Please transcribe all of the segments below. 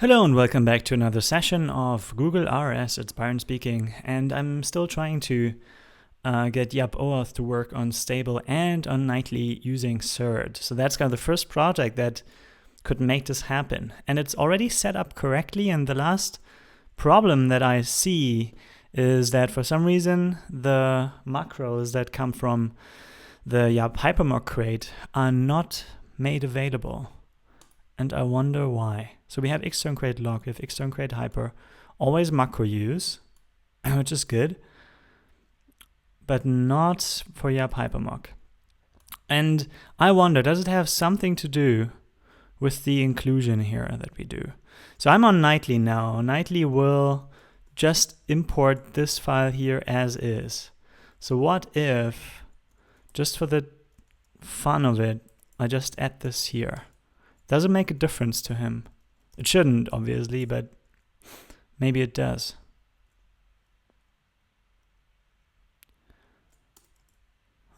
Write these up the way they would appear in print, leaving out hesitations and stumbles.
Hello and welcome back to another session of Google.rs. It's Byron speaking, and I'm still trying to get Yap OAuth to work on stable and on nightly using CERD. So that's kind of the first project that could make this happen. And it's already set up correctly, and the last problem that I see is that for some reason the macros that come from the Yap hypermock crate are not made available. And I wonder why. So we have extern crate log, we have extern crate hyper, always macro use, which is good, but not for Yap hypermock. And I wonder, does it have something to do with the inclusion here that we do? So I'm on nightly now. Nightly will just import this file here as is. So what if, just for the fun of it, I just add this here? Does it make a difference to him? It shouldn't, obviously, but maybe it does.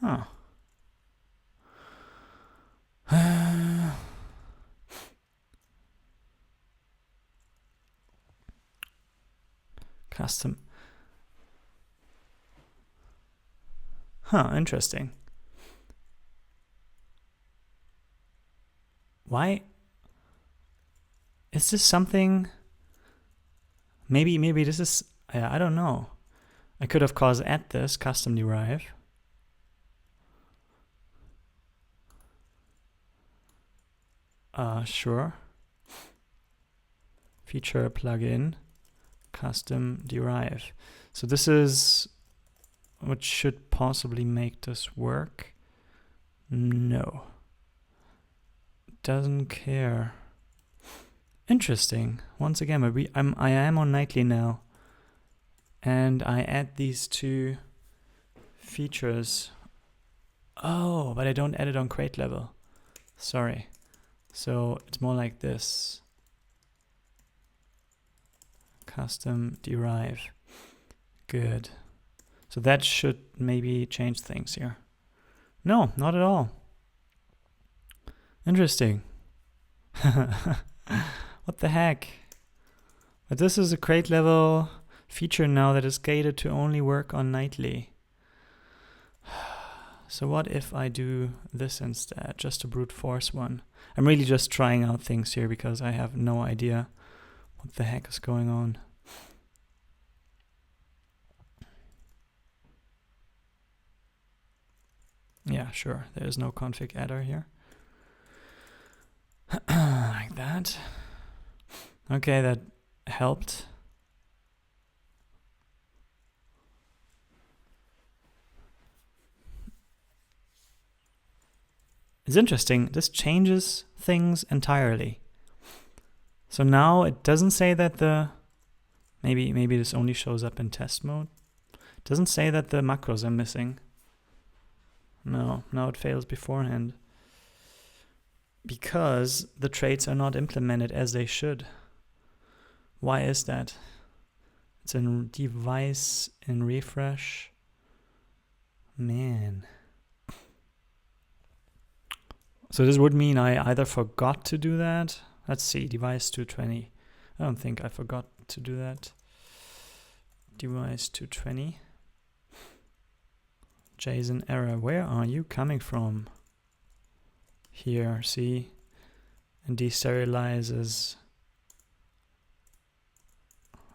Huh. Custom. Interesting. Why? Is this something? Maybe this is, I don't know. I could have caused add this, custom derive. Sure. Feature plugin, custom derive. So this is what should possibly make this work. No. Doesn't care. Interesting. Once again, I am on nightly now, and I add these two features. Oh, but I don't add it on crate level. Sorry. So it's more like this. Custom derive. Good. So that should maybe change things here. No, not at all. Interesting. What the heck? But this is a crate level feature now that is gated to only work on nightly. So what if I do this instead, just a brute force one? I'm really just trying out things here because I have no idea what the heck is going on. Yeah, sure, there's no config adder here. Like that. Okay, that helped. It's interesting. This changes things entirely. So now it doesn't say that the maybe this only shows up in test mode. It doesn't say that the macros are missing. No, now it fails beforehand. Because the traits are not implemented as they should. Why is that? It's in device in refresh. Man. So this would mean I either forgot to do that. Let's see, device 220. I don't think I forgot to do that. Device 220. JSON error. Where are you coming from? Here, see, and deserializes.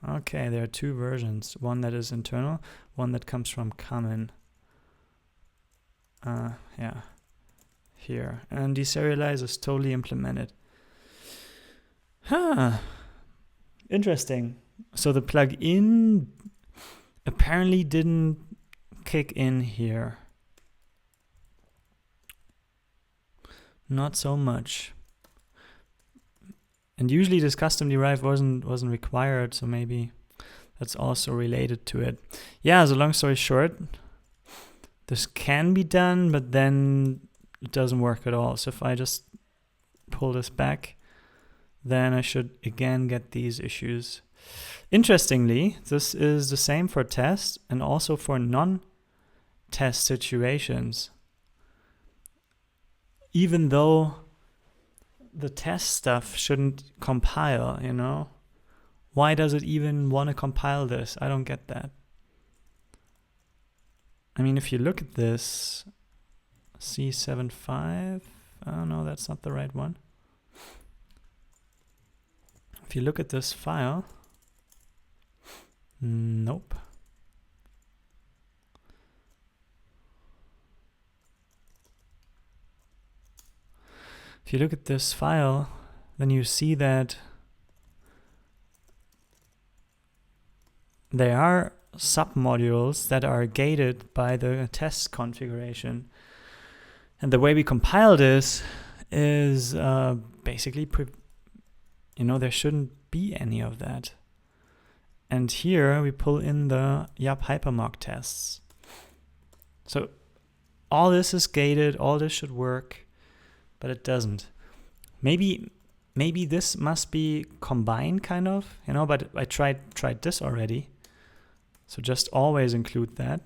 Okay, there are two versions. One that is internal, one that comes from common. Yeah, here. And deserialize is totally implemented. Interesting. So the plugin apparently didn't kick in here. Not so much. And usually this custom derive wasn't required, so maybe that's also related to it. Yeah, so long story short, this can be done, but then it doesn't work at all. So if I just pull this back, then I should again get these issues. Interestingly, this is the same for test and also for non-test situations. Even though the test stuff shouldn't compile, you know? Why does it even want to compile this? I don't get that. I mean, if you look at this, C75, oh no, that's not the right one. If you look at this file, nope. If you look at this file, then you see that there are submodules that are gated by the test configuration. And the way we compile this is basically, there shouldn't be any of that. And here we pull in the YAP hypermock tests. So all this is gated, all this should work, but it doesn't. Maybe this must be combined kind of, but I tried this already. So just always include that.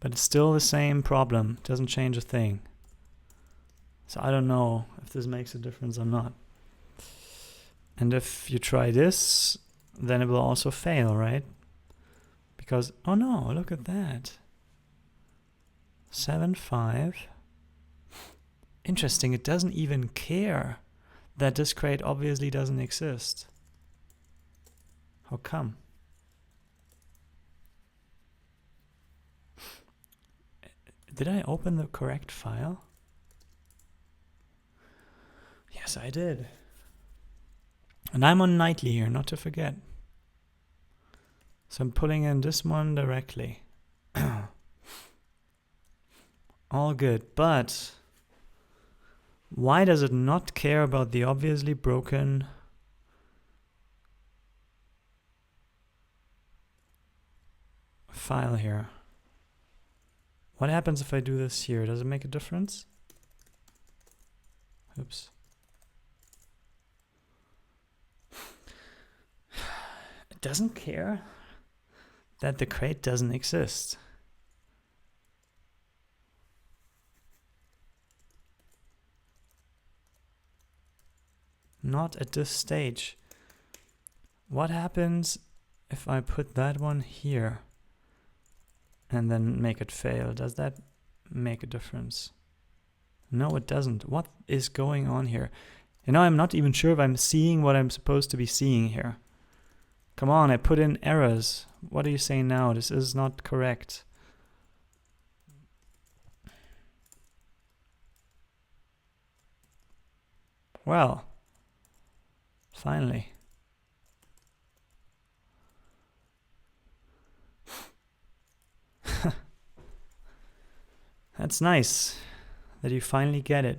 But it's still the same problem. It doesn't change a thing. So I don't know if this makes a difference or not. And if you try this, then it will also fail, right? Because, oh no, look at that. 7.5. Interesting, it doesn't even care that this crate obviously doesn't exist. How come? Did I open the correct file? Yes, I did. And I'm on nightly here, not to forget. So I'm pulling in this one directly. All good, but why does it not care about the obviously broken file here? What happens if I do this here? Does it make a difference? Oops. It doesn't care that the crate doesn't exist. Not at this stage. What happens if I put that one here and then make it fail? Does that make a difference? No, it doesn't. What is going on here? I'm not even sure if I'm seeing what I'm supposed to be seeing here. Come on, I put in errors. What are you saying now? This is not correct. Well, finally. That's nice that you finally get it.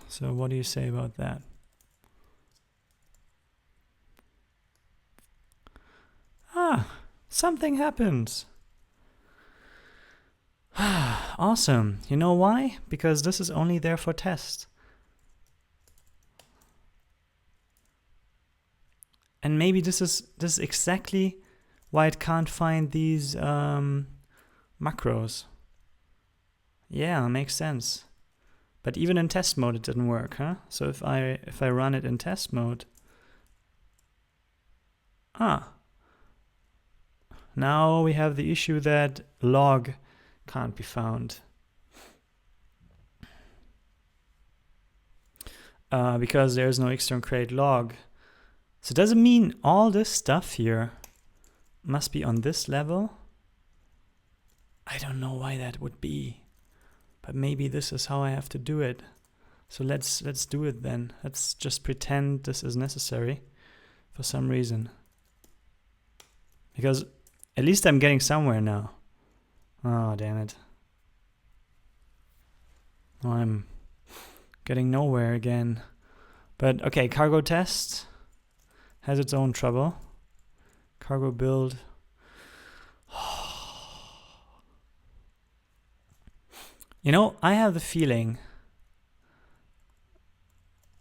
So what do you say about that? Something happens. Awesome. You know why? Because this is only there for test. And maybe this is exactly why it can't find these macros. Yeah, makes sense. But even in test mode it didn't work, huh? So if I run it in test mode, now we have the issue that log can't be found. Because there's no extern crate log. So does it mean all this stuff here must be on this level? I don't know why that would be. But maybe this is how I have to do it. So let's do it then. Let's just pretend this is necessary for some reason. Because at least I'm getting somewhere now. Oh, damn it. Oh, I'm getting nowhere again. But okay, cargo test has its own trouble. Cargo build. I have the feeling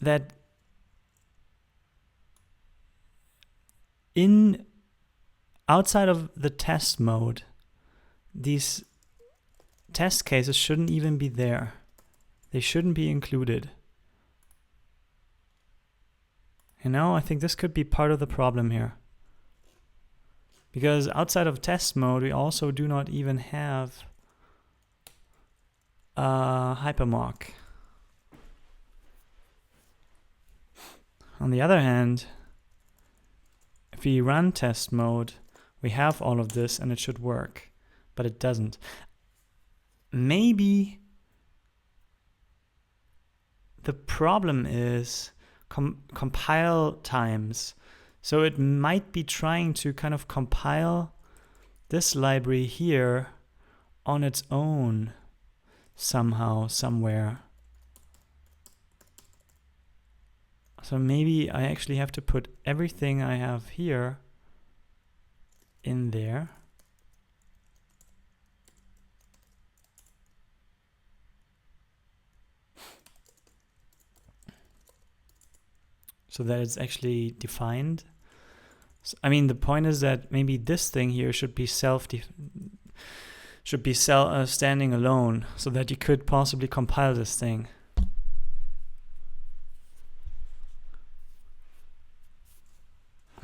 that in outside of the test mode, these test cases shouldn't even be there. They shouldn't be included. You know, I think this could be part of the problem here. Because outside of test mode, we also do not even have hypermark. On the other hand, if we run test mode, we have all of this and it should work, but it doesn't. Maybe the problem is compile times. So it might be trying to kind of compile this library here on its own somehow, somewhere. So maybe I actually have to put everything I have here in there. So that it's actually defined. So, I mean, the point is that maybe this thing here should be standing alone, so that you could possibly compile this thing.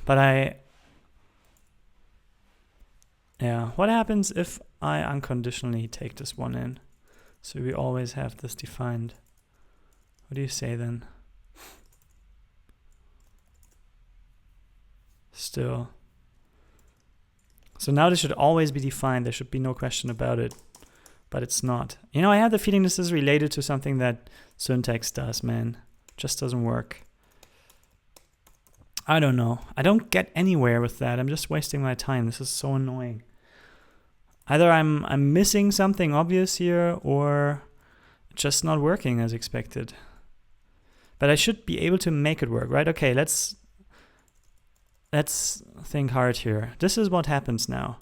But what happens if I unconditionally take this one in? So we always have this defined. What do you say then? Still. So now this should always be defined. There should be no question about it. But it's not. You know, I have the feeling this is related to something that syntax does, man. Just doesn't work. I don't know. I don't get anywhere with that. I'm just wasting my time. This is so annoying. Either I'm missing something obvious here, or just not working as expected. But I should be able to make it work, right? Okay, let's think hard here. This is what happens now.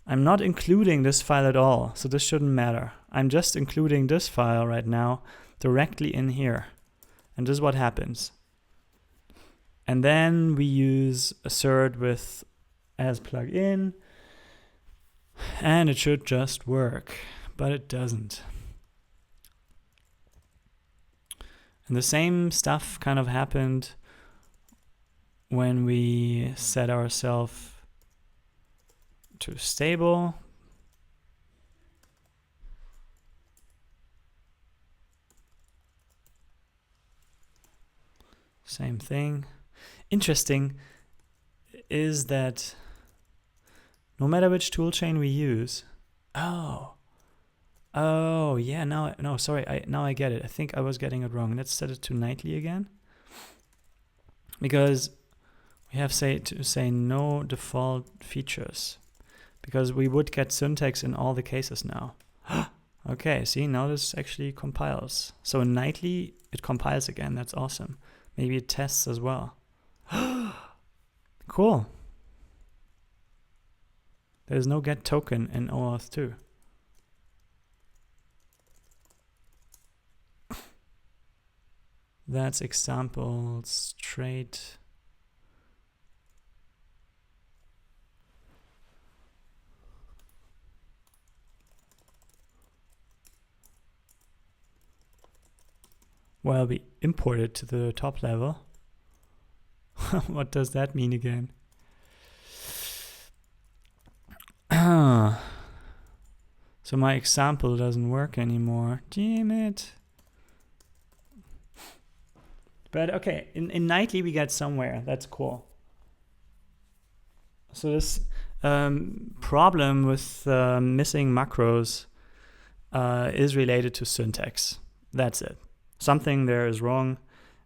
I'm not including this file at all, so this shouldn't matter. I'm just including this file right now directly in here. And this is what happens. And then we use assert with as plugin, and it should just work, but it doesn't. And the same stuff kind of happened when we set ourselves to stable. Same thing. Interesting is that no matter which toolchain we use, oh yeah, now I get it. I think I was getting it wrong. Let's set it to nightly again, because we have to say no default features, because we would get syntax in all the cases now. Okay, see, now this actually compiles. So in nightly it compiles again. That's awesome. Maybe it tests as well. Cool. There's no get token in OAuth 2. That's example straight. Well, we import it to the top level. What does that mean again? So my example doesn't work anymore. Damn it. But okay, in nightly we get somewhere. That's cool. So this problem with missing macros is related to syntax. That's it. Something there is wrong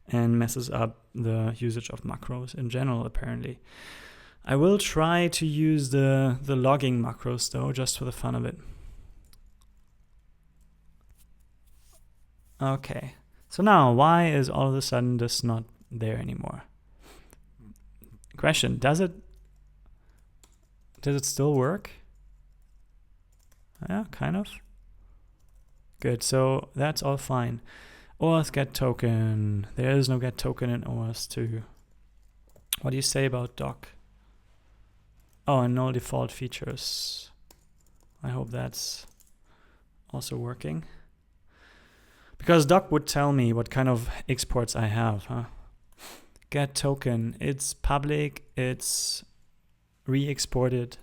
and messes up the usage of macros in general, apparently. I will try to use the logging macros though, just for the fun of it. Okay, so now why is all of a sudden this not there anymore? Question, does it still work? Yeah, kind of. Good, so that's all fine. OAuth get token. There is no get token in OAuth 2. What do you say about doc? Oh, and no default features. I hope that's also working. Because doc would tell me what kind of exports I have, huh? Get token. It's public. It's re-exported.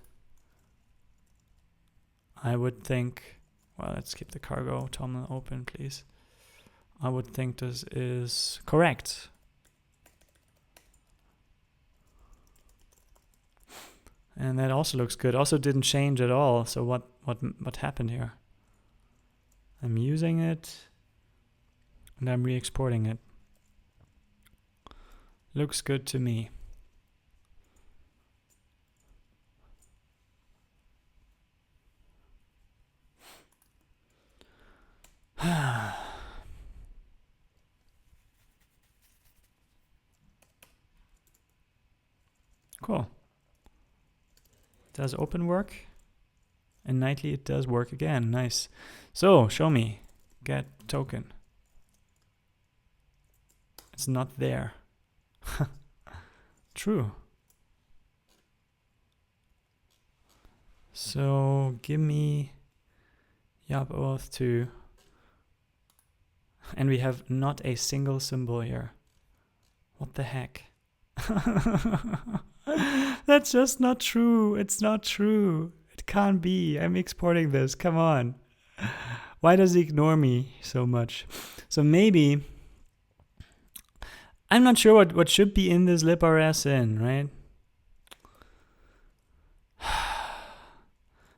I would think, well, let's keep the cargo terminal open, please. I would think this is correct. And that also looks good. Also didn't change at all. So what happened here? I'm using it and I'm re-exporting it. Looks good to me. Cool. Does open work? And nightly it does work again. Nice. So show me. Get token. It's not there. True. So give me yup auth 2. And we have not a single symbol here. What the heck? That's just not true. It's not true. It can't be. I'm exporting this. Come on. Why does he ignore me so much? So maybe I'm not sure what should be in this librs in, right?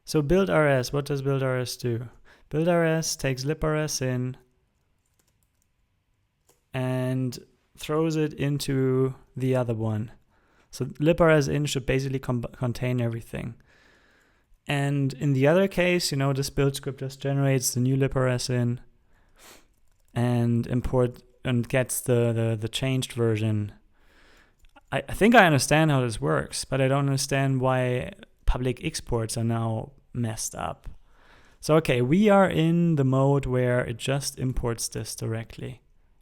So build.rs, what does build.rs do? Build.rs takes librs in and throws it into the other one. So librs in should basically contain everything. And in the other case, you know, this build script just generates the new librs in and import and gets the changed version. I think I understand how this works, but I don't understand why public exports are now messed up. So okay, we are in the mode where it just imports this directly.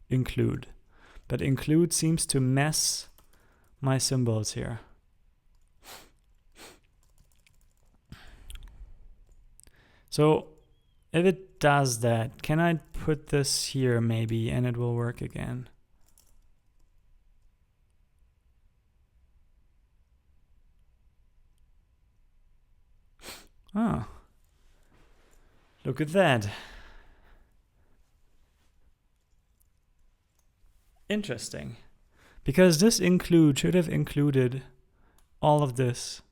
Include. But include seems to mess my symbols here. So if it does that, can I put this here maybe and it will work again? Oh, look at that. Interesting. Because this include should have included all of this.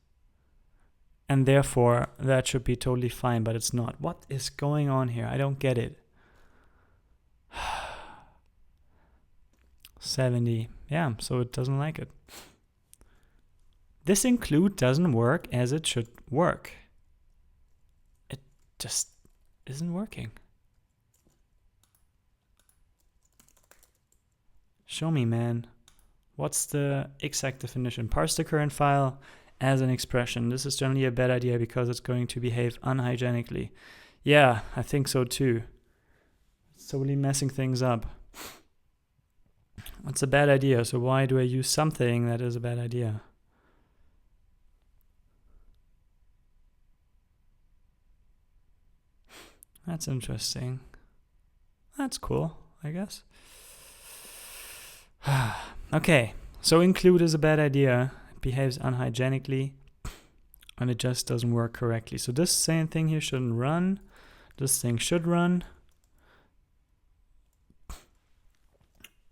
And therefore, that should be totally fine, but it's not. What is going on here? I don't get it. 70. Yeah, so it doesn't like it. This include doesn't work as it should work. It just isn't working. Show me, man. What's the exact definition? Parse the current file as an expression. This is generally a bad idea because it's going to behave unhygienically. Yeah, I think so too. It's totally messing things up. It's a bad idea, so why do I use something that is a bad idea? That's interesting. That's cool, I guess. Okay, so include is a bad idea. It behaves unhygienically and it just doesn't work correctly. So this same thing here shouldn't run. This thing should run.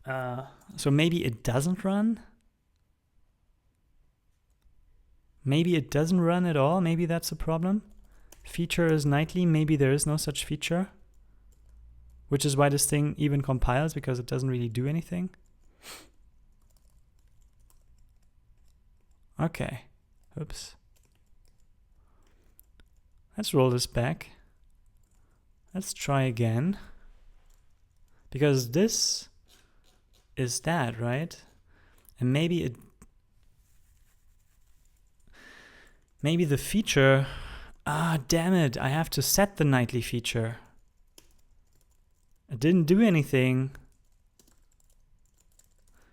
So maybe it doesn't run. Maybe it doesn't run at all. Maybe that's a problem. Feature is nightly. Maybe there is no such feature. Which is why this thing even compiles, because it doesn't really do anything. Okay. Oops. Let's roll this back. Let's try again. Because this is that, right? And maybe the feature, damn it, I have to set the nightly feature. It didn't do anything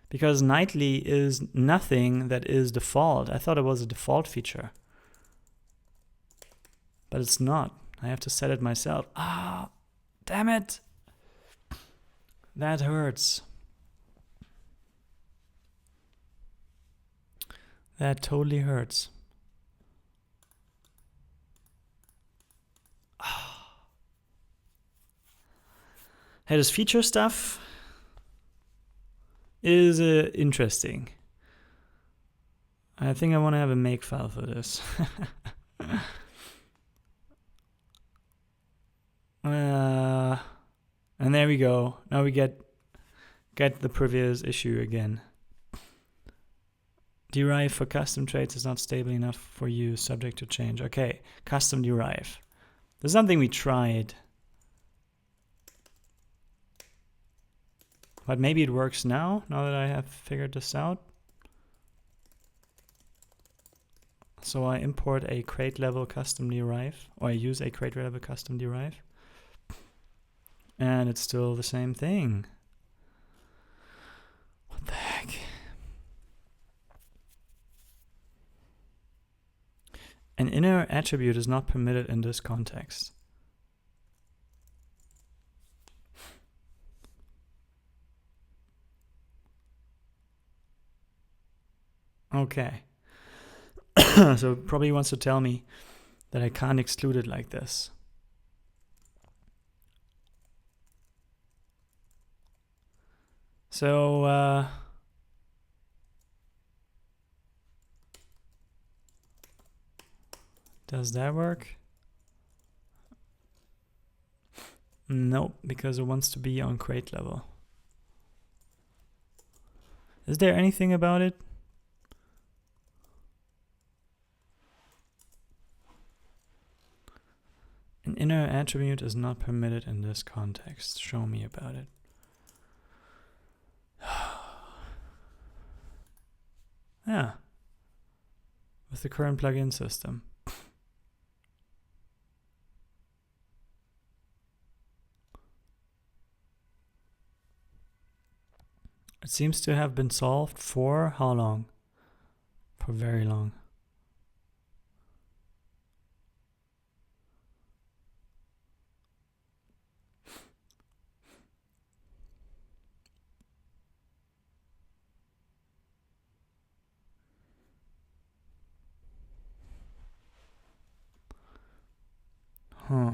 because nightly is nothing that is default. I thought it was a default feature. but it's not. I have to set it myself. Ah, damn it. That hurts. That totally hurts. Hey, this feature stuff is interesting. I think I want to have a make file for this. And there we go. Now we get the previous issue again. Derive for custom traits is not stable enough for use, subject to change. Okay, custom derive. There's something we tried. But maybe it works now that I have figured this out. So I import a crate level custom derive, or I use a crate level custom derive. And it's still the same thing. What the heck? An inner attribute is not permitted in this context. Okay. So it probably wants to tell me that I can't exclude it like this. So does that work? Nope, because it wants to be on crate level. Is there anything about it? An inner attribute is not permitted in this context. Show me about it. Yeah. With the current plugin system. It seems to have been solved for how long? For very long. Huh.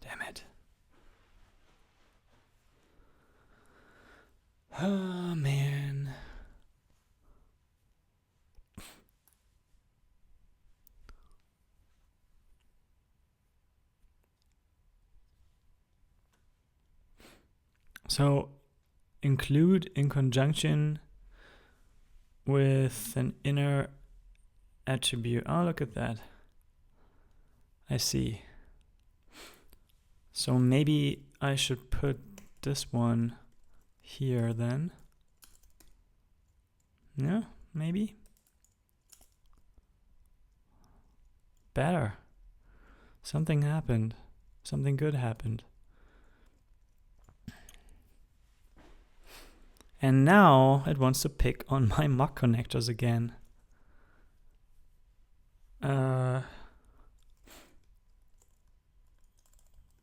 Damn it. Oh, man. So, include in conjunction with an inner attribute. Oh, look at that. I see. So maybe I should put this one here then. Yeah, maybe. Better. Something happened. Something good happened. And now it wants to pick on my mock connectors again.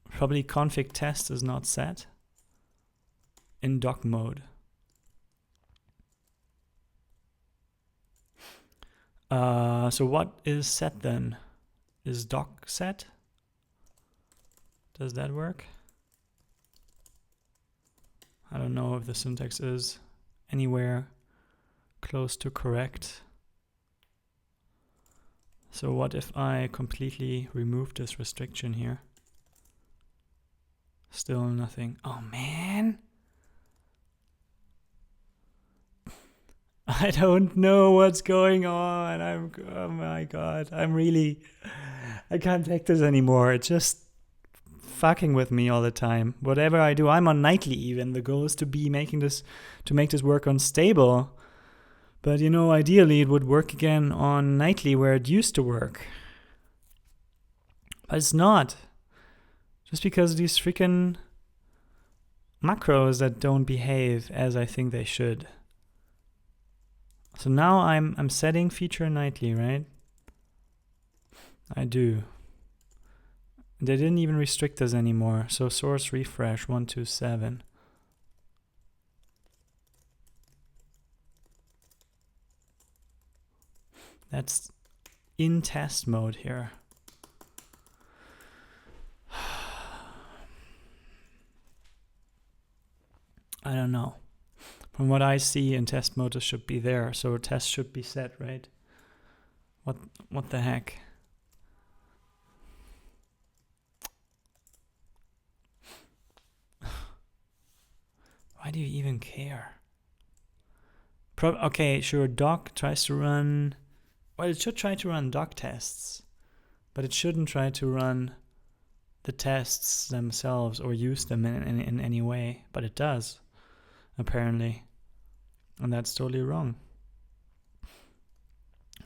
Probably config test is not set in doc mode. So what is set then? Is doc set? Does that work? I don't know if the syntax is anywhere close to correct. So what if I completely remove this restriction here? Still nothing. Oh man. I don't know what's going on. Oh my god. I can't take this anymore. It's just fucking with me all the time. Whatever I do, I'm on nightly even. The goal is to make this work on stable. But ideally it would work again on nightly where it used to work. But it's not. Just because of these freaking macros that don't behave as I think they should. So now I'm setting feature nightly, right? I do. They didn't even restrict us anymore. So source refresh 127. That's in test mode here. I don't know. From what I see in test mode, it should be there. So test should be set, right? What the heck? Why do you even care? Okay, sure, doc tries to run... Well, it should try to run doc tests. But it shouldn't try to run the tests themselves or use them in any way. But it does, apparently. And that's totally wrong.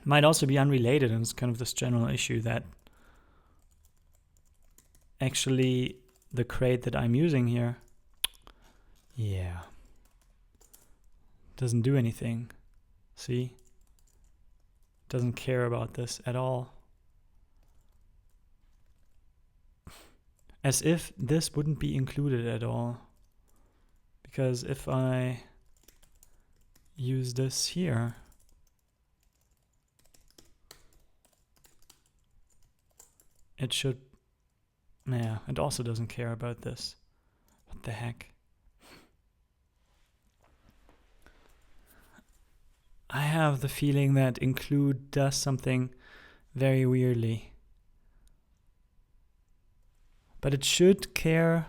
Might also be unrelated, and it's kind of this general issue that actually the crate that I'm using here, yeah, doesn't do anything. See? Doesn't care about this at all. As if this wouldn't be included at all. Because if I use this here, it should... Yeah, it also doesn't care about this. What the heck? I have the feeling that include does something very weirdly. But it should care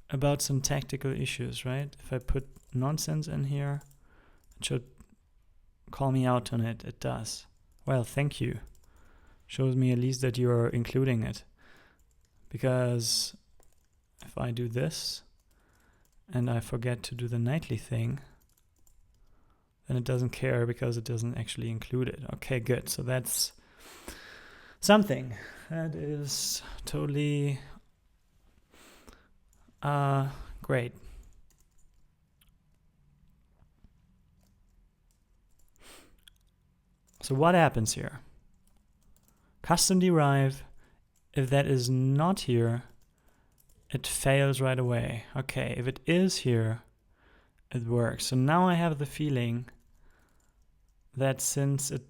about some tactical issues, right? If I put nonsense in here, it should call me out on it. It does. Well, thank you. Shows me at least that you're including it. Because if I do this and I forget to do the nightly thing, then it doesn't care because it doesn't actually include it. Okay, good. So that's something. That is totally great. So what happens here? Custom derive, if that is not here, it fails right away. Okay, if it is here, it works. So now I have the feeling that since it...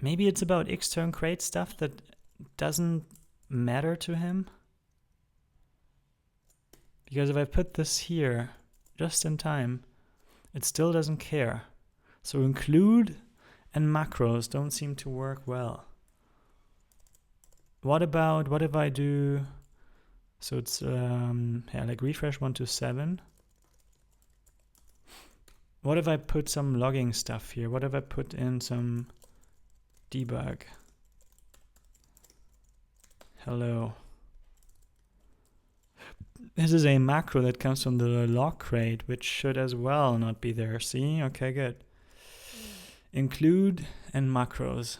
Maybe it's about extern crate stuff that doesn't matter to him. Because if I put this here just in time, it still doesn't care. So include and macros don't seem to work well. What if I do... So it's like refresh 127. What if I put some logging stuff here? What if I put in some debug? Hello. This is a macro that comes from the log crate, which should as well not be there. See? Okay, good. Include and macros.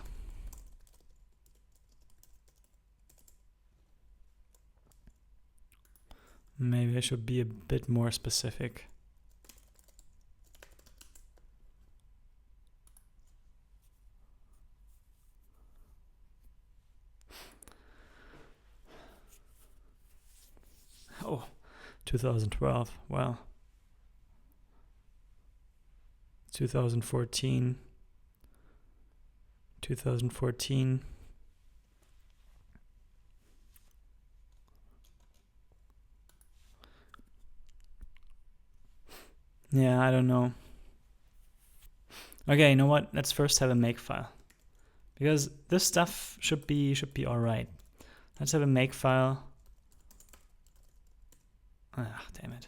Maybe I should be a bit more specific. Oh, 2012. Wow. 2014. 2014. Yeah, I don't know. Okay, you know what? Let's first have a makefile. Because this stuff should be alright. Let's have a makefile. Ah, damn it.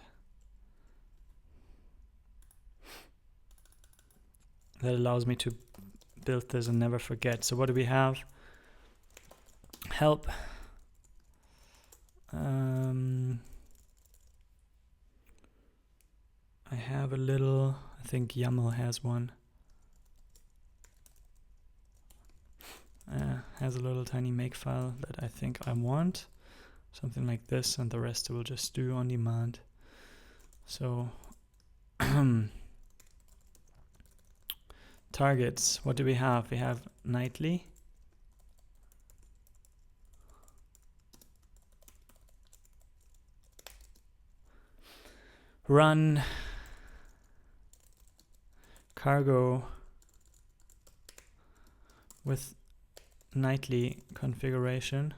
that allows me to build this and never forget. So what do we have? Help. I have a little, I think YAML has one. Has a little tiny makefile that I think I want. Something like this, and the rest we'll just do on demand. So targets, what do we have? We have nightly. Run cargo with nightly configuration.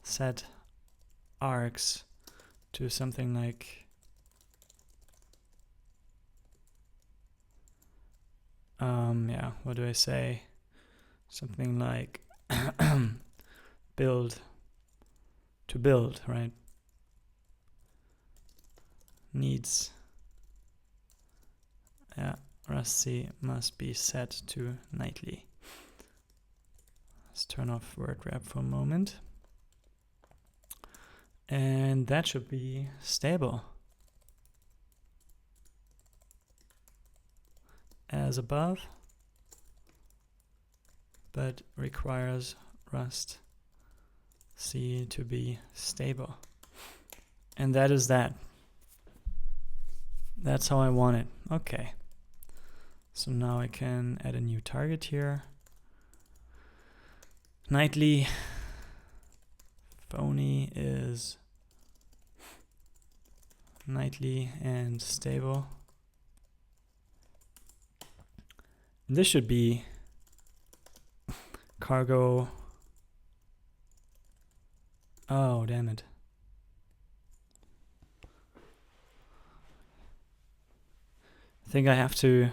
Set args to something like yeah, what do I say? Something like build to build, right? Needs. Yeah, Rust-C must be set to nightly. Let's turn off word wrap for a moment. And that should be stable. As above, but requires Rust-C to be stable. And that is that. That's how I want it. Okay. So now I can add a new target here. Nightly phony is nightly and stable. This should be cargo. Oh, damn it. I think I have to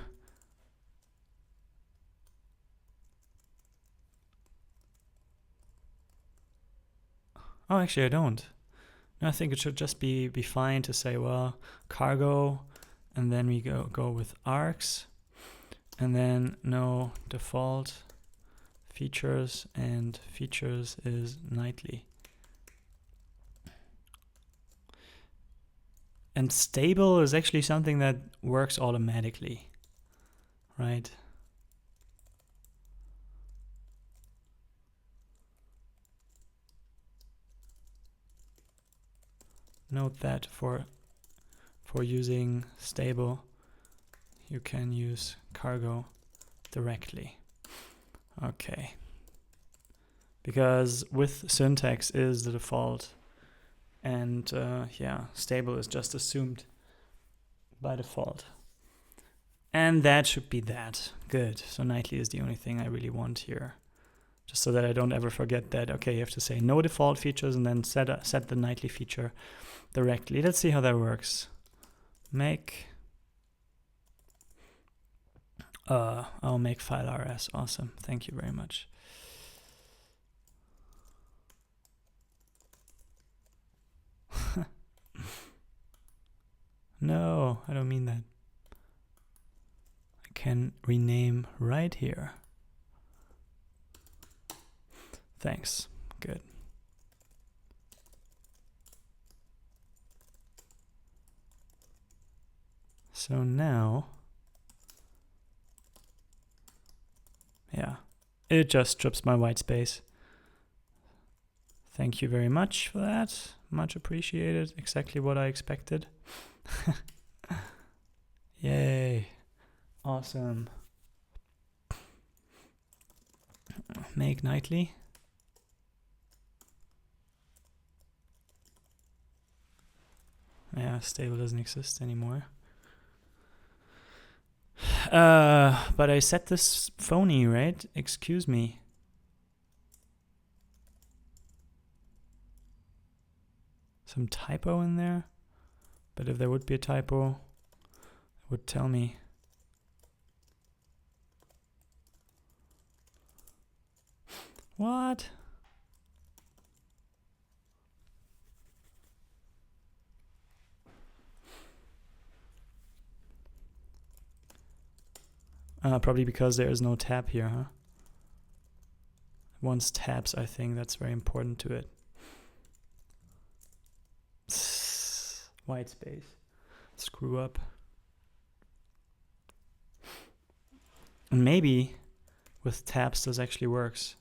oh, actually I don't. No, I think it should just be fine to say, well, cargo, and then we go with args, and then no default features, and features is nightly. And stable is actually something that works automatically, right? Note that for using stable, you can use cargo directly. Okay. Because with syntax is the default, and yeah, stable is just assumed by default. And that should be that. Good. So nightly is the only thing I really want here. Just so that I don't ever forget that, okay, you have to say no default features and then set the nightly feature directly. Let's see how that works. Make I'll make file.rs. Awesome. Thank you very much. No, I don't mean that. I can rename right here. Thanks. Good. So now, yeah, it just strips my white space. Thank you very much for that. Much appreciated. Exactly what I expected. Yay. Awesome. Make nightly. Yeah, stable doesn't exist anymore. But I set this phony, right? Excuse me. Some typo in there? But if there would be a typo, it would tell me. What? Probably because there is no tab here, huh? Wants tabs, I think that's very important to it. White space. Screw up. And maybe with tabs this actually works.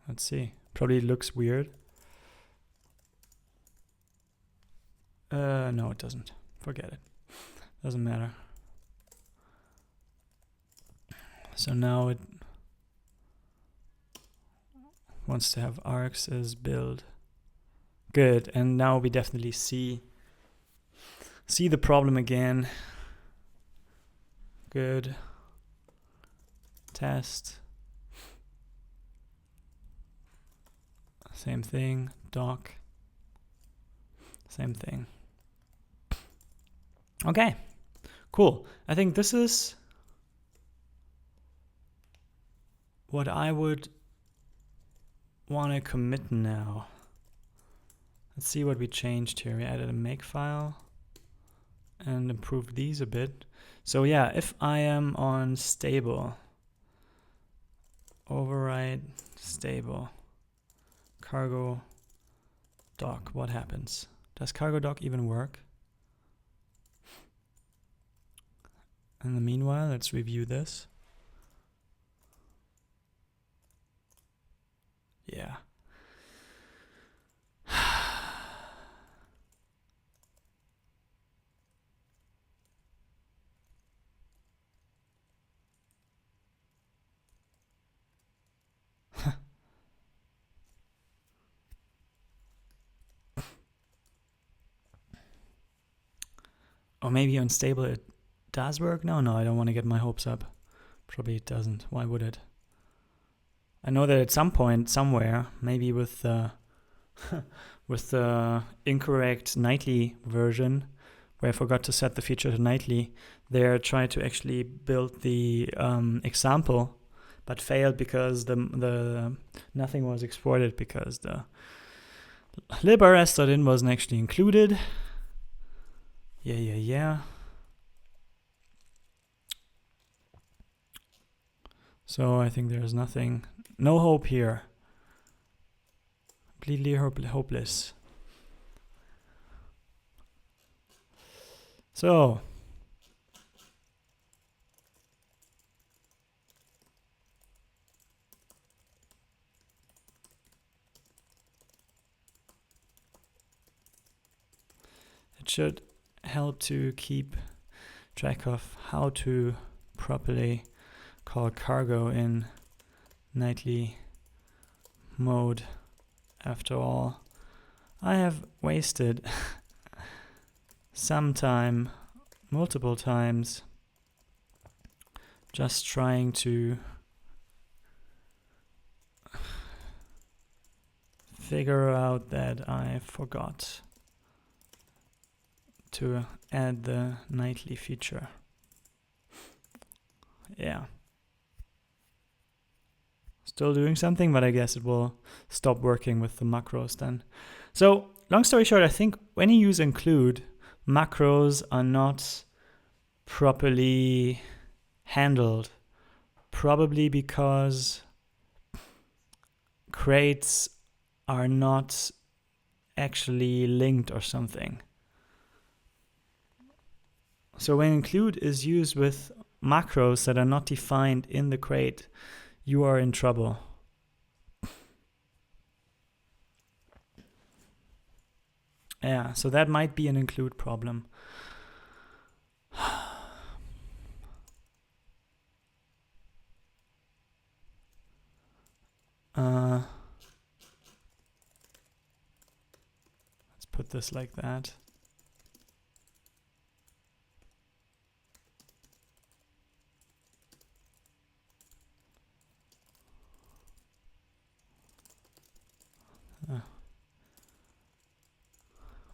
Let's see. Probably looks weird. No, it doesn't. Forget it. Doesn't matter. So now it wants to have arcs as build. Good. And now we definitely see the problem again. Good. Test. Same thing. Doc. Same thing. Okay. Cool. I think this is what I would want to commit now. Let's see what we changed here. We added a makefile and improved these a bit. So yeah, if I am on stable, override stable, cargo doc, what happens? Does cargo doc even work? In the meanwhile, let's review this. Yeah. Or maybe unstable it does work? No, I don't want to get my hopes up. Probably it doesn't. Why would it? I know that at some point, somewhere, maybe with the with the incorrect nightly version, where I forgot to set the feature to nightly, they tried to actually build the example, but failed because the nothing was exported because the librs.in wasn't actually included. Yeah. So I think there's no hope here. Completely hopeless. So it should help to keep track of how to properly call cargo in nightly mode. After all, I have wasted some time, multiple times, just trying to figure out that I forgot to add the nightly feature. Yeah. Still doing something, but I guess it will stop working with the macros then. So, long story short, I think when you use include, macros are not properly handled. Probably because crates are not actually linked or something. So when include is used with macros that are not defined in the crate, you are in trouble. Yeah, so that might be an include problem. Let's put this like that.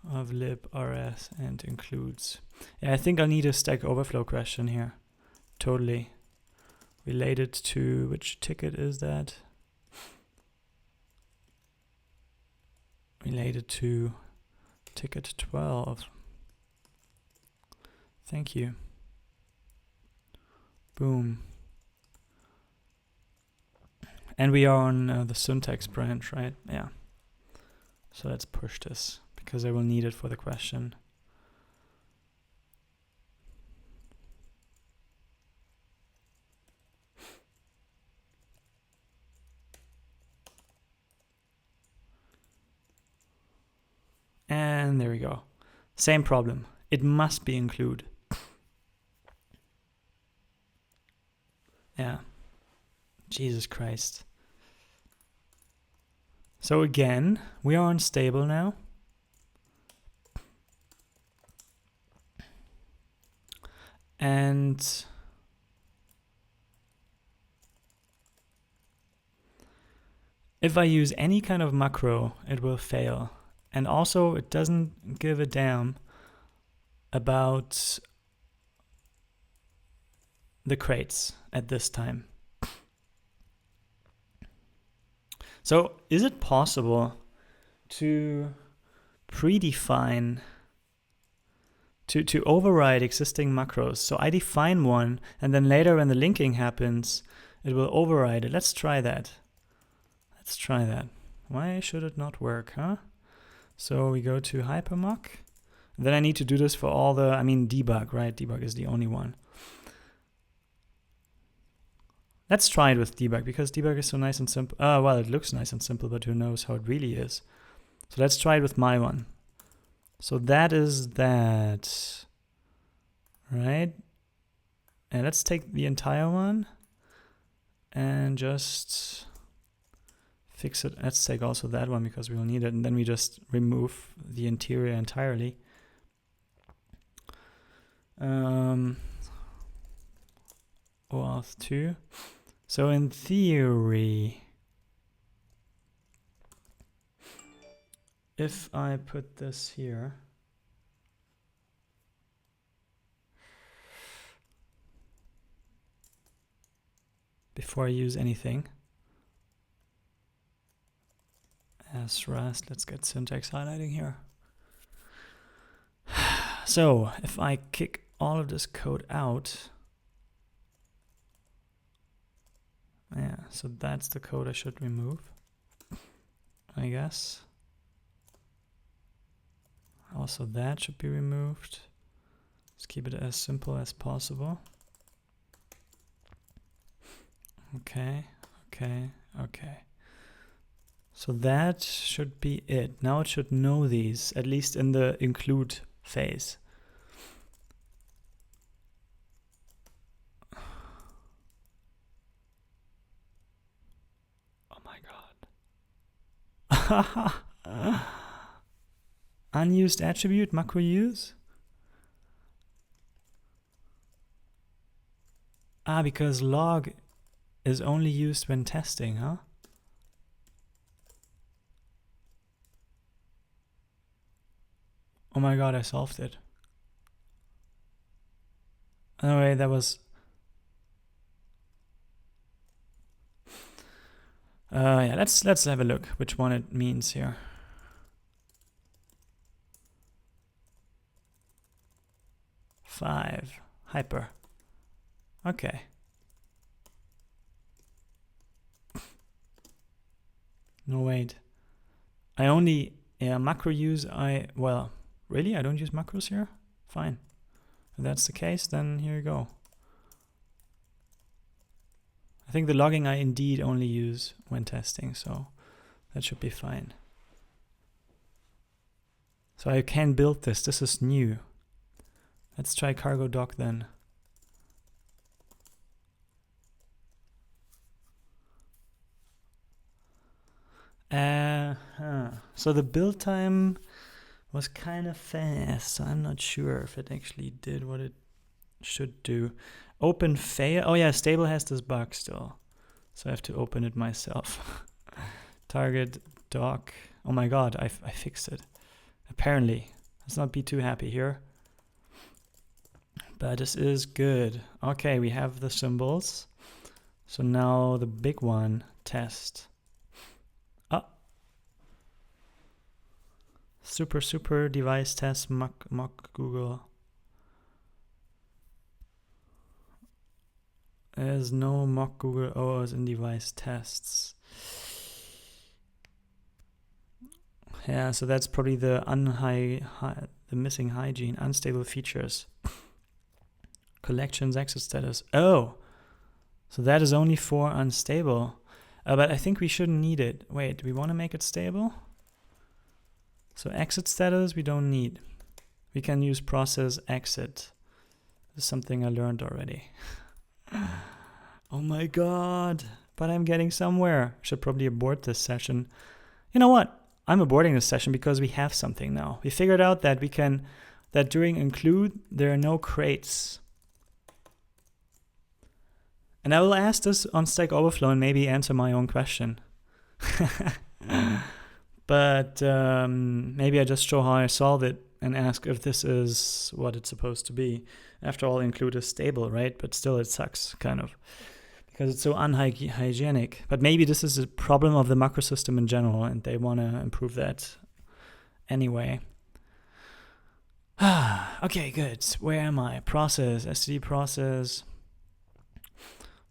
Of librs and includes. Yeah, I think I'll need a Stack Overflow question here. Totally. Related to which ticket is that? Related to ticket 12. Thank you. Boom. And we are on the syntax branch, right? Yeah. So let's push this because I will need it for the question. And there we go. Same problem. It must be include. Yeah. Jesus Christ. So again, we are unstable now. And if I use any kind of macro, it will fail. And also, it doesn't give a damn about the crates at this time. So is it possible to predefine, to override existing macros? So I define one, and then later when the linking happens, it will override it. Let's try that. Let's try that. Why should it not work, huh? So we go to hypermock. Then I need to do this for all the, debug, right? Debug is the only one. Let's try it with debug, because debug is so nice and simple. Well, it looks nice and simple, but who knows how it really is. So let's try it with my one. So that is that, right? And let's take the entire one and just fix it. Let's take also that one because we will need it. And then we just remove the interior entirely. OAuth 2. So in theory, if I put this here, before I use anything, as Rust, let's get syntax highlighting here. So if I kick all of this code out, yeah, so that's the code I should remove, I guess. Also that should be removed. Let's keep it as simple as possible. Okay. So that should be it. Now it should know these, at least in the include phase. Oh my god. Unused attribute, macro use? Because log is only used when testing, huh? Oh my god, I solved it. Oh wait, that was... yeah, let's have a look which one it means here. Five. Hyper. Okay. No, wait. I only... Yeah, macro use, well, really? I don't use macros here? Fine. If that's the case, then here you go. I think the logging I indeed only use when testing, so that should be fine. So I can build this. This is new. Let's try cargo doc then. So the build time was kind of fast, so I'm not sure if it actually did what it should do. Open fail. Oh yeah, stable has this bug still, so I have to open it myself. Target doc. Oh my god, I fixed it. Apparently, let's not be too happy here. But this is good. Okay, we have the symbols. So now the big one, test. Super device test mock Google. There's no mock Google.rs in device tests. Yeah, so that's probably the the missing hygiene, unstable features, collections, exit status. Oh, so that is only for unstable. But I think we shouldn't need it. Wait, do we want to make it stable? So exit status we don't need. We can use process exit. This is something I learned already. Oh my god, but I'm getting somewhere. Should probably abort this session. You know what? I'm aborting this session because we have something now. We figured out that that during include, there are no crates. And I will ask this on Stack Overflow and maybe answer my own question. But maybe I just show how I solve it and ask if this is what it's supposed to be. After all, include is stable, right? But still it sucks, kind of. Because it's so unhygienic. But maybe this is a problem of the macro system in general, and they want to improve that anyway. Okay, good. Where am I? Process, std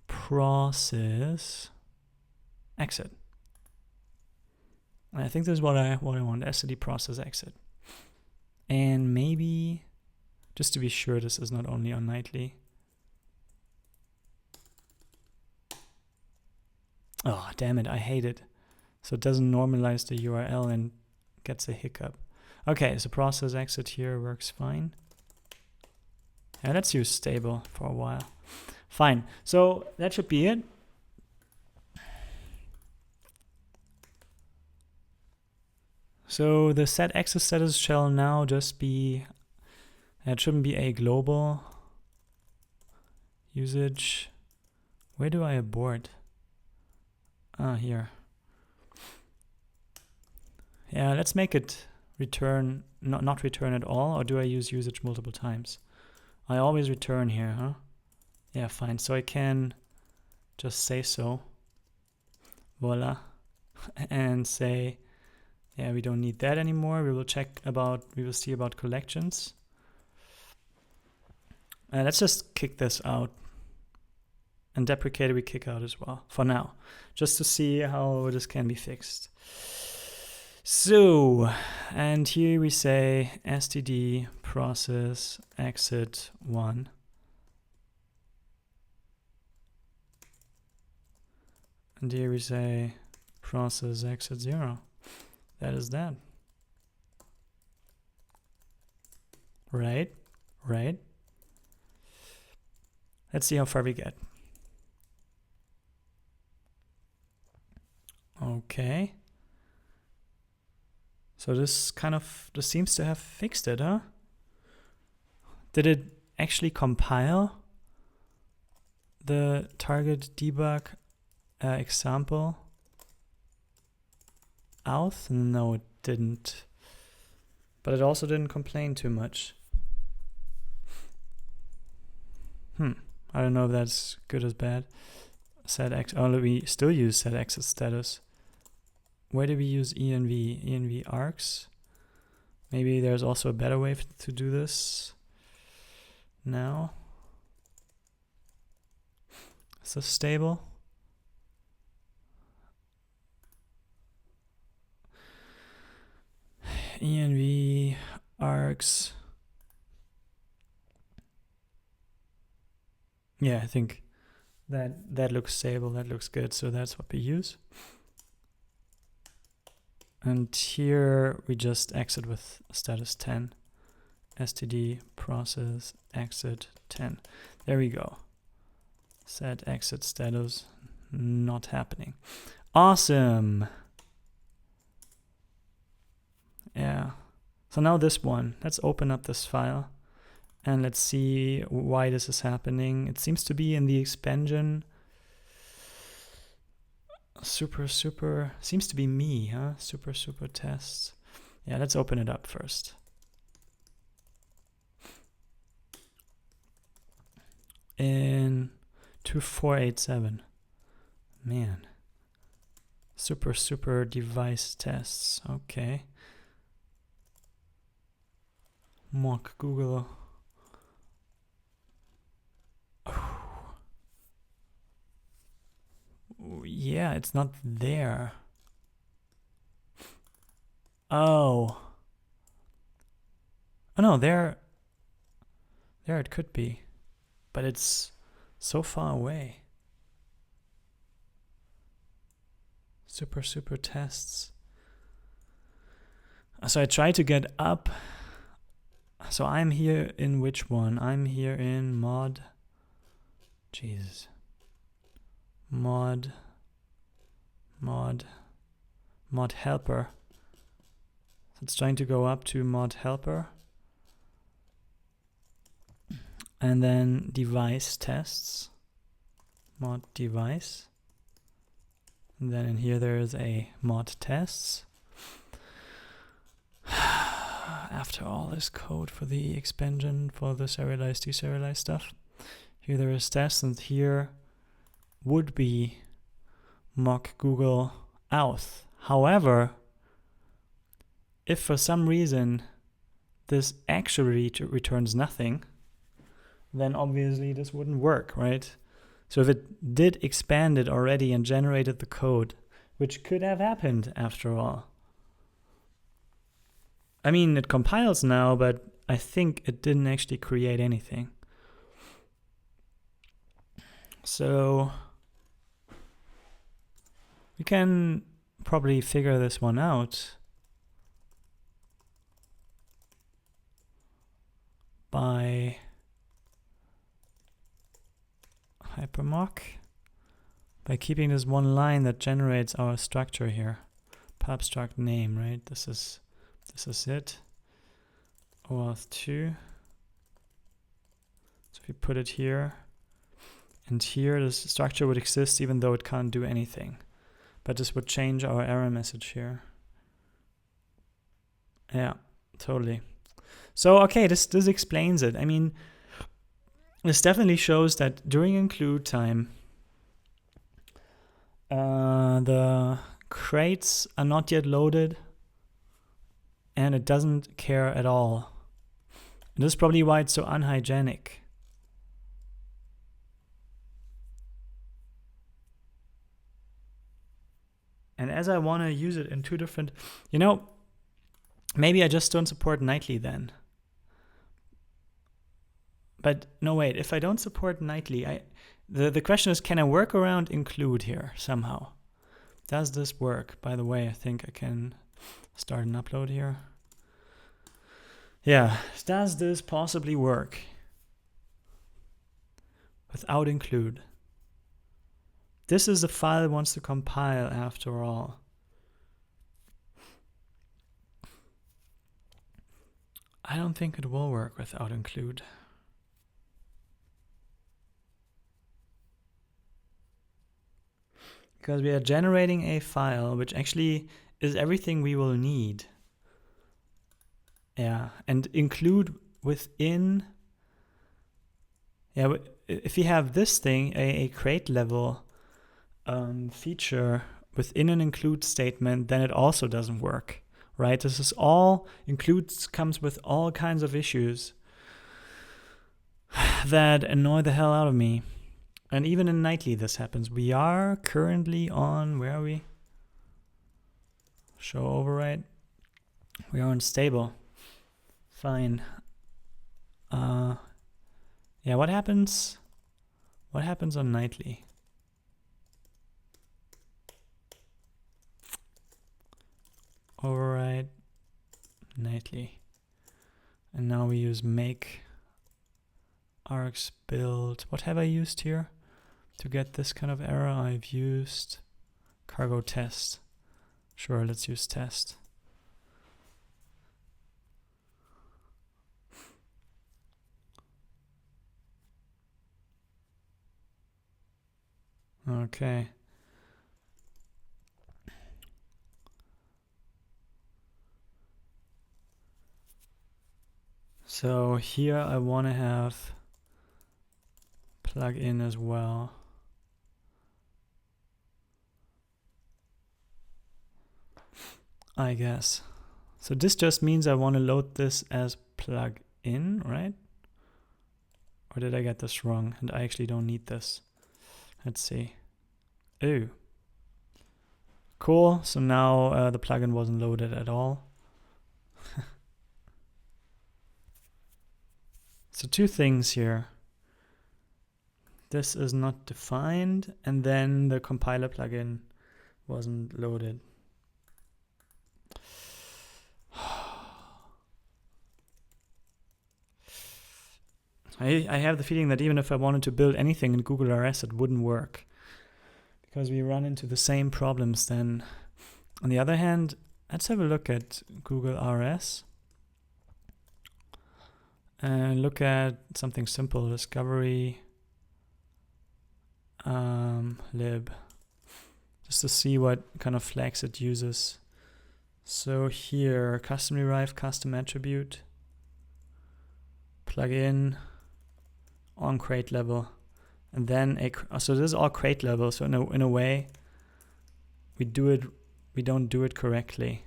process, exit. I think this is what I want, std process exit. And maybe, just to be sure this is not only on nightly. Oh, damn it, I hate it. So it doesn't normalize the URL and gets a hiccup. Okay, so process exit here works fine. Yeah, let's use stable for a while. Fine, so that should be it. So the set exit status shall now just be, it shouldn't be a global usage. Where do I abort? Here. Yeah, let's make it return, not return at all, or do I use usage multiple times? I always return here, huh? Yeah, fine. So I can just say so. Voila. And say, yeah, we don't need that anymore. We will see about collections. Let's just kick this out. And deprecated we kick out as well, for now. Just to see how this can be fixed. So, and here we say std process exit 1. And here we say process exit 0. That is that. Right? Right? Let's see how far we get. Okay. So this seems to have fixed it, huh? Did it actually compile the target debug example auth? No, it didn't. But it also didn't complain too much. I don't know if that's good or bad. We still use set exit status. Where do we use env? Env arcs. Maybe there's also a better way to do this now. Is this stable? env arcs. Yeah, I think that looks stable, that looks good, so that's what we use. And here we just exit with status 10. std process exit 10. There we go. Set exit status not happening. Awesome. Yeah. So now this one. Let's open up this file and let's see why this is happening. It seems to be in the expansion. Super seems to be me, huh? Super tests. Yeah, let's open it up first. In 2487. Man. Super device tests. Okay. Mock Google. yeah, it's not there. Oh. Oh no, there it could be. But it's so far away. Super tests. So I try to get up. So I'm here in which one? I'm here in mod. Jesus. Mod helper. So it's trying to go up to mod helper. And then device tests. Mod device. And then in here there is a mod tests. After all this code for the expansion for the serialized deserialized stuff. Here there is tests, and here would be mock Google auth. However, if for some reason this actually returns nothing, then obviously this wouldn't work, right? So if it did expand it already and generated the code, which could have happened after all. I mean, it compiles now, but I think it didn't actually create anything. So we can probably figure this one out by hypermock, by keeping this one line that generates our structure here. Pubstruct name, right? This is it. OAuth 2. So if we put it here, and here this structure would exist even though it can't do anything. But this would change our error message here. Yeah, totally. So okay, this explains it. I mean, this definitely shows that during include time, the crates are not yet loaded, and it doesn't care at all. And this is probably why it's so unhygienic. And as I want to use it in two different, maybe I just don't support nightly then. But no, wait, if I don't support nightly, the question is, can I work around include here somehow? Does this work? By the way, I think I can start an upload here. Yeah, does this possibly work without include? This is the file it wants to compile after all. I don't think it will work without include. Because we are generating a file which actually is everything we will need. Yeah, and include within. Yeah, if you have this thing, a crate level feature within an include statement, then it also doesn't work, right? This is all, includes comes with all kinds of issues that annoy the hell out of me. And even in nightly this happens. We are currently on, where are we? Show override. We are on stable. Fine. Yeah, what happens? What happens on nightly? Override nightly. And now we use make args build. What have I used here to get this kind of error? I've used cargo test. Sure, let's use test. Okay. So here I want to have plug in as well. I guess. So this just means I want to load this as plug in, right? Or did I get this wrong and I actually don't need this? Let's see. Oh. Cool, so now the plugin wasn't loaded at all. So two things here. This is not defined, and then the compiler plugin wasn't loaded. I have the feeling that even if I wanted to build anything in Google.rs, it wouldn't work, because we run into the same problems then. On the other hand, let's have a look at Google.rs and look at something simple, discovery lib, just to see what kind of flags it uses. So here, custom derive, custom attribute, plugin on crate level, and then so this is all crate level. So in a way, we don't do it correctly.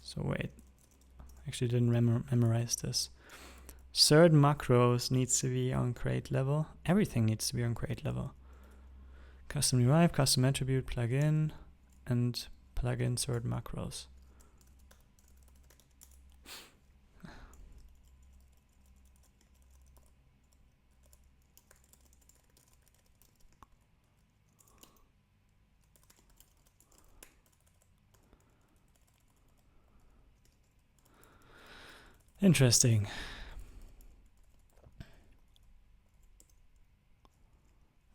So wait, actually didn't memorize this. Cert macros needs to be on crate level. Everything needs to be on crate level. Custom derive, custom attribute, plugin, and plugin cert macros. Interesting.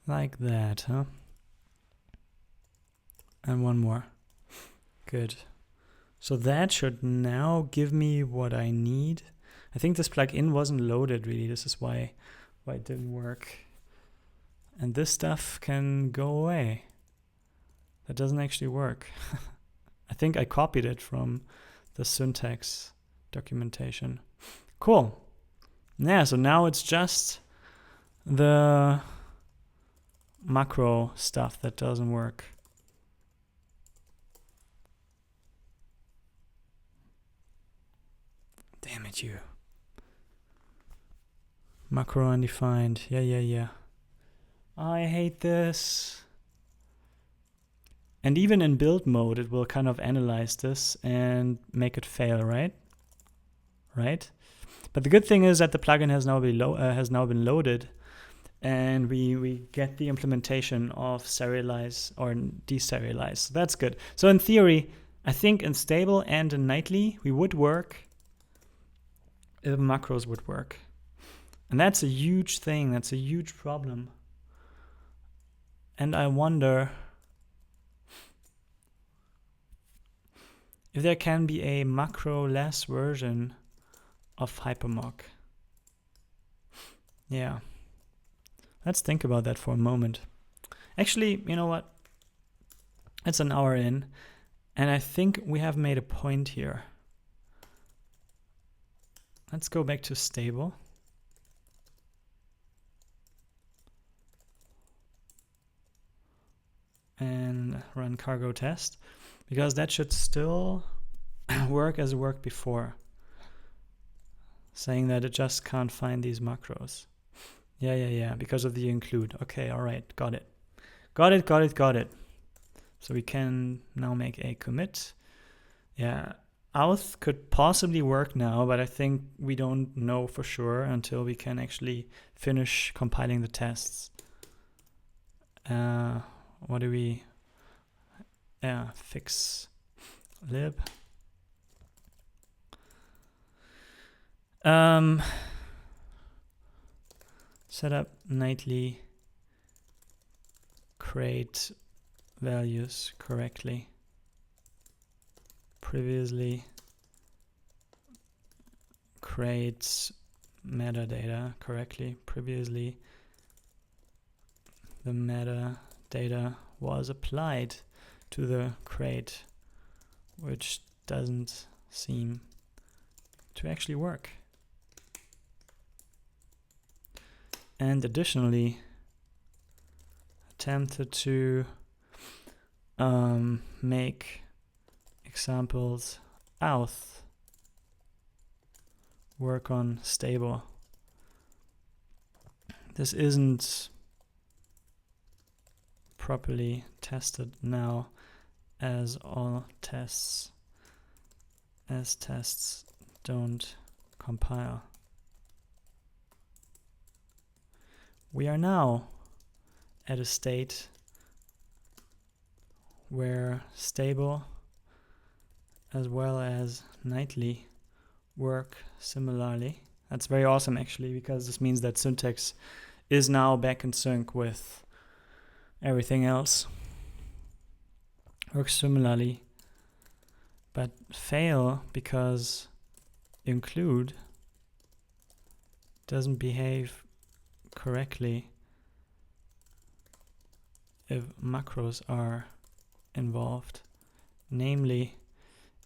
Like that, huh? And one more. Good. So that should now give me what I need. I think this plugin wasn't loaded really. This is why it didn't work. And this stuff can go away. That doesn't actually work. I think I copied it from the syntax documentation. Cool. Yeah, so now it's just the macro stuff that doesn't work. Damn it, you. Macro undefined. Yeah. I hate this. And even in build mode, it will kind of analyze this and make it fail, right? Right? But the good thing is that the plugin has now been loaded, and we get the implementation of serialize or deserialize. So that's good. So in theory, I think in stable and in nightly, we would work if macros would work. And that's a huge thing. That's a huge problem. And I wonder if there can be a macro-less version of hypermock. Yeah. Let's think about that for a moment. Actually, you know what? It's an hour in, and I think we have made a point here. Let's go back to stable. And run cargo test, because that should still work as it worked before, saying that it just can't find these macros. Yeah, because of the include. Okay, all right, got it. So we can now make a commit. Yeah, auth could possibly work now, but I think we don't know for sure until we can actually finish compiling the tests. What do we? Fix lib. Set up nightly crate values correctly. Previously crates metadata correctly. Previously the metadata was applied to the crate, which doesn't seem to actually work. And additionally, attempted to make examples auth work on stable. this isn't properly tested now as all tests don't compile. We are now at a state where stable as well as nightly work similarly. That's very awesome actually, because this means that syntax is now back in sync with everything else. Works similarly, but fail because include doesn't behave correctly if macros are involved. Namely,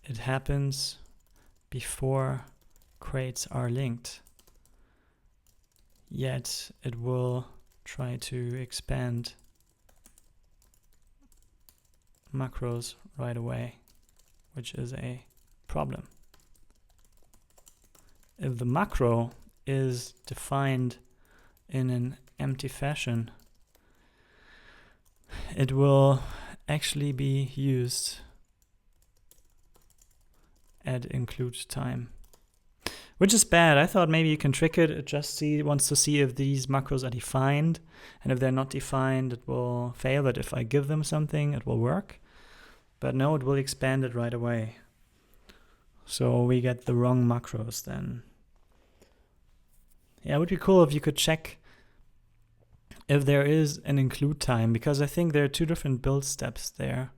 it happens before crates are linked, yet it will try to expand macros right away, which is a problem. If the macro is defined in an empty fashion, it will actually be used at include time, which is bad. I thought maybe you can trick it. It just wants to see if these macros are defined, and if they're not defined, it will fail. But if I give them something, it will work. But no, it will expand it right away. So we get the wrong macros then. Yeah, it would be cool if you could check if there is an include time, because I think there are two different build steps there.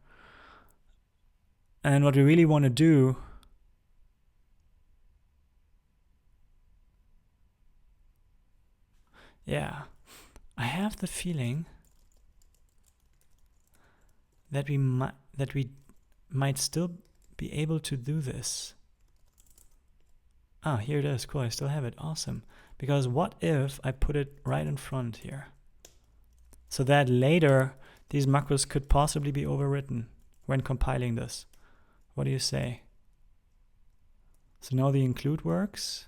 And what we really want to do I have the feeling that we might still be able to do this. Ah, here it is. Cool, I still have it. Awesome. Because what if I put it right in front here? So that later these macros could possibly be overwritten when compiling this. What do you say? So now the include works.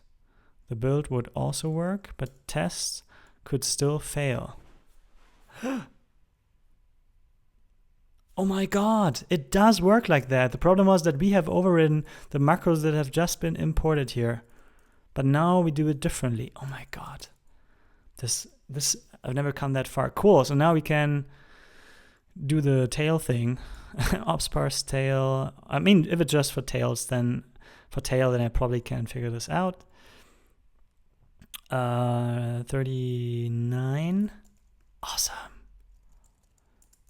The build would also work, but tests could still fail. Oh my god, it does work like that. The problem was that we have overridden the macros that have just been imported here. But now we do it differently. Oh my god. This I've never come that far. Cool, so now we can do the tail thing. Ops parse tail. I mean, if it's just for tails, then I probably can figure this out. 39. Awesome.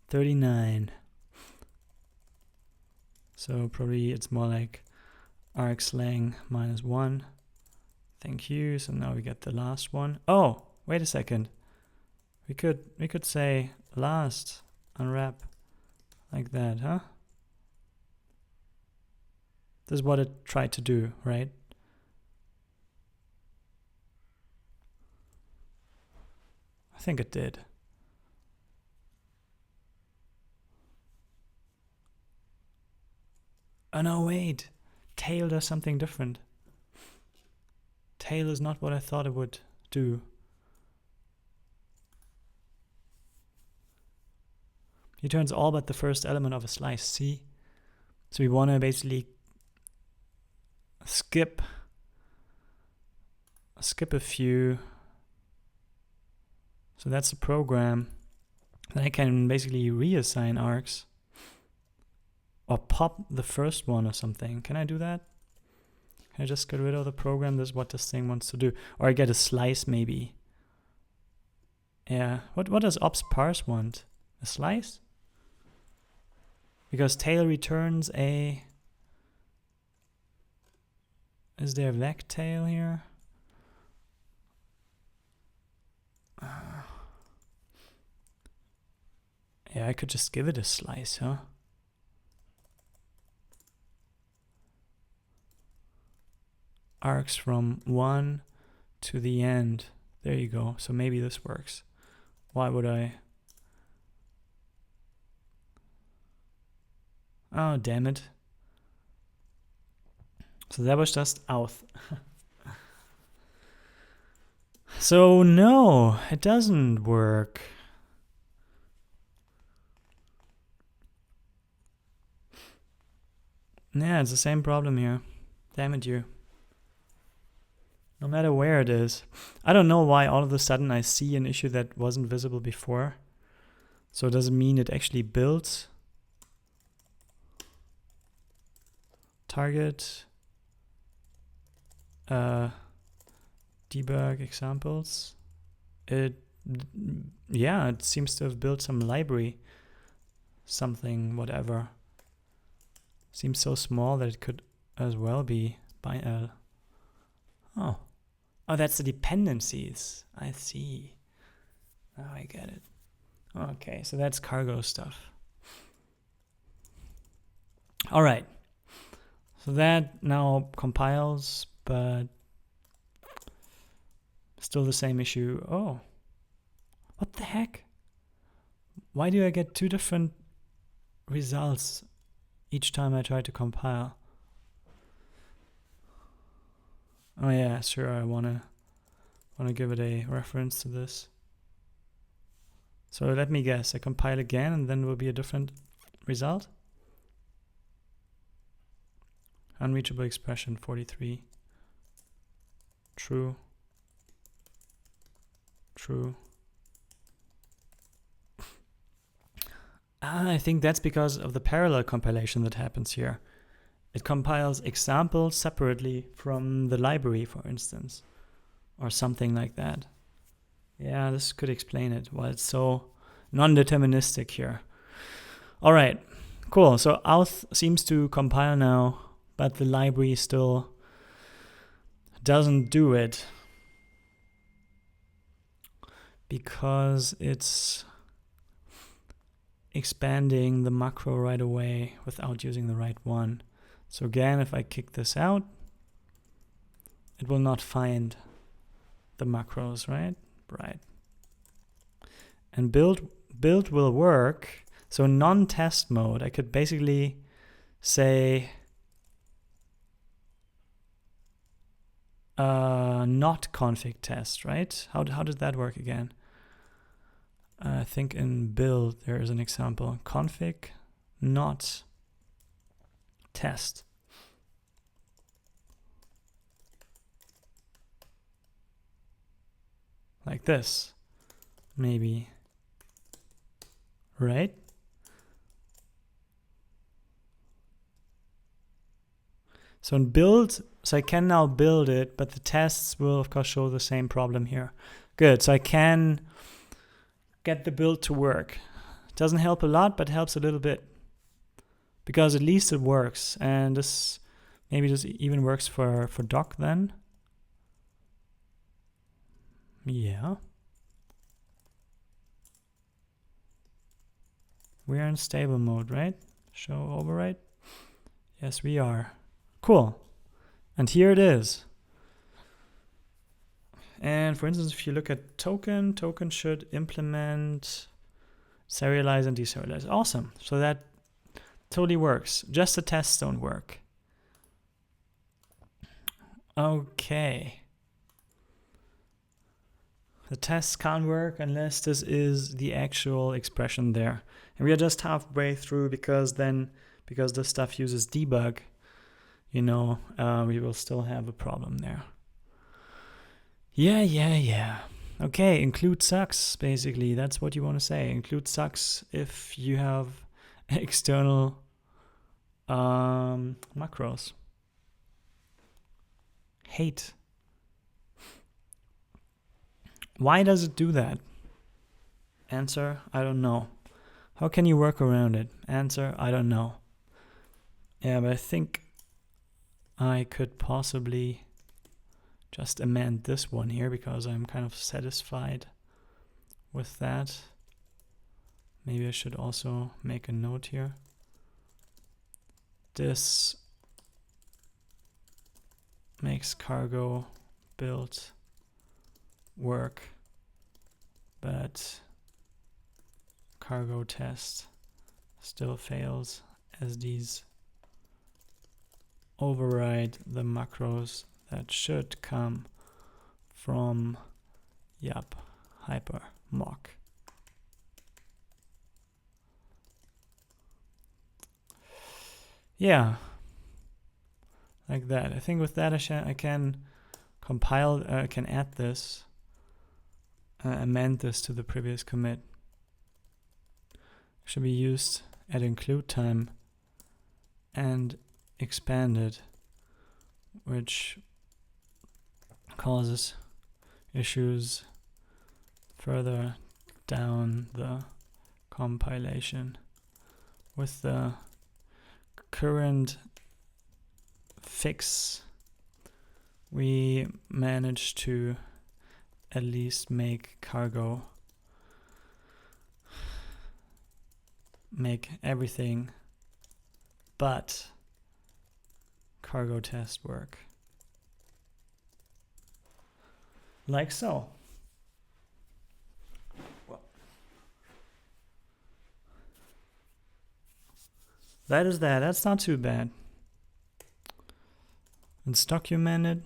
39. So probably it's more like argslang -1. Thank you. So now we get the last one. Oh, wait a second. We could say last unwrap like that, huh? This is what it tried to do, right? I think it did. Oh no, wait. Tail does something different. Tail is not what I thought it would do. It returns all but the first element of a slice, see? So we want to basically skip a few. So that's the program. Then I can basically reassign args or pop the first one or something. Can I do that? Can I just get rid of the program? This is what this thing wants to do. Or I get a slice maybe. Yeah. What does ops parse want? A slice? Because tail returns a... Is there a vec tail here? Yeah, I could just give it a slice, huh? Arcs from 1 to the end. There you go. So maybe this works. Why would I? Oh, damn it. So that was just auth. So no, it doesn't work. Yeah, it's the same problem here. Damn it, you. No matter where it is. I don't know why all of a sudden I see an issue that wasn't visible before. So does it mean it actually builds? Target. Debug examples. It seems to have built some library. Something, whatever. Seems so small that it could as well be by L. Oh, that's the dependencies. I see. Now I get it. Okay, so that's cargo stuff. All right. So that now compiles, but still the same issue. Oh, what the heck? Why do I get two different results each time I try to compile? Oh yeah, sure, I wanna give it a reference to this. So let me guess, I compile again and then will be a different result? Unreachable expression 43. True. True. I think that's because of the parallel compilation that happens here. It compiles examples separately from the library, for instance, or something like that. Yeah, this could explain it, why it's so non-deterministic here. All right, cool. So auth seems to compile now, but the library still doesn't do it because it's expanding the macro right away without using the right one. So again, if I kick this out, it will not find the macros, right? Right. And build will work. So non-test mode, I could basically say not config test, right? How did that work again? I think in build there is an example. Config not test. Like this, maybe, right? So in build, so I can now build it, but the tests will of course show the same problem here. Good, so I can get the build to work. It doesn't help a lot, but helps a little bit. Because at least it works, and this maybe this even works for doc then. Yeah. We're in stable mode, right? Show override. Yes, we are. Cool. And here it is. And for instance, if you look at token should implement serialize and deserialize. Awesome. So that totally works. Just the tests don't work. Okay. The tests can't work unless this is the actual expression there. And we are just halfway through because this stuff uses debug, we will still have a problem there. Yeah. Okay, include sucks, basically. That's what you want to say. Include sucks if you have external macros. Hate. Why does it do that? Answer, I don't know. How can you work around it? Answer, I don't know. Yeah, but I think I could possibly just amend this one here because I'm kind of satisfied with that. Maybe I should also make a note here. This makes cargo build work, but cargo test still fails as these override the macros that should come from yup hyper mock. Yeah, like that. I think with that I can compile, I can add this, amend this to the previous commit. Should be used at include time and expanded, which causes issues further down the compilation. With the current fix, we managed to at least make cargo, make everything but cargo test work. Like so. That is that. That's not too bad. It's documented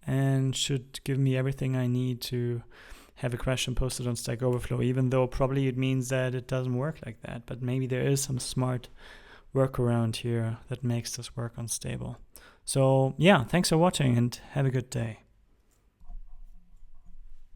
and should give me everything I need to have a question posted on Stack Overflow, even though probably it means that it doesn't work like that. But maybe there is some smart workaround here that makes this work unstable. So yeah, thanks for watching and have a good day.